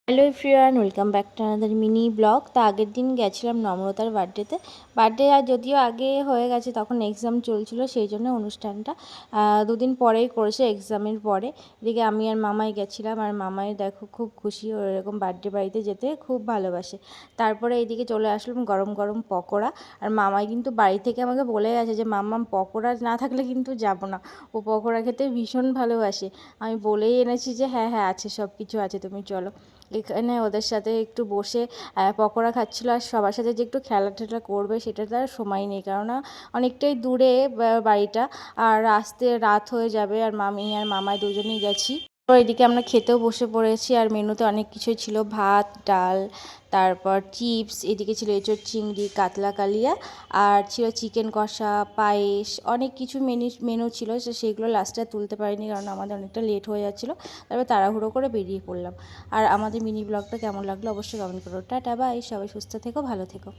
Hello everyone, welcome back to another mini blog. তো আগের দিন গেছিলাম নম্রতার বার্থডে আর যদিও আগে হয়ে গেছে, তখন এক্সাম চলছিল, সেই জন্য অনুষ্ঠানটা দুদিন পরেই করেছে, এক্সামের পরে। এদিকে আমি আর মামাই গেছিলাম, আর মামাই দেখো খুব খুশি, ও এরকম বার্থডে বাড়িতে যেতে খুব ভালোবাসে। তারপরে এইদিকে চলে আসলাম গরম গরম পকোড়া, আর মামাই কিন্তু বাড়ি থেকে আমাকে বলে গেছে যে মাম্মাম পকোড়া না থাকলে কিন্তু যাব না। ও পকোড়া খেতে ভীষণ ভালোবাসে। আমি বলেই এনেছি যে হ্যাঁ হ্যাঁ আছে, সব কিছু আছে, তুমি চলো। এখানে ওদের সাথে একটু বসে পকোড়া খাচ্ছিলো, আর সবার সাথে যে একটু খেলা টেলা করবে সেটা তার সময় নেই, কেননা অনেকটাই দূরে বাড়িটা, আর আসতে রাত হয়ে যাবে। আর মামি আর মামায় দুজনেই গেছি। তো এদিকে আমরা খেতেও বসে পড়েছি, আর মেনুতে অনেক কিছুই ছিল, ভাত, ডাল, তারপর চিপস, এদিকে ছিল এঁচোড় চিংড়ি, কাতলা কালিয়া, আর ছিল চিকেন কষা, পায়েস, অনেক কিছু মেনু ছিল। সেগুলো লাস্টে তুলতে পারিনি, কারণ আমাদের অনেকটা লেট হয়ে যাচ্ছিলো। তারপর তাড়াহুড়ো করে বেরিয়ে পড়লাম। আর আমাদের মিনি ব্লগটা কেমন লাগলো অবশ্যই কমেন্ট করো। টাটা, বাই, সবাই সুস্থ থেকো, ভালো থেকো।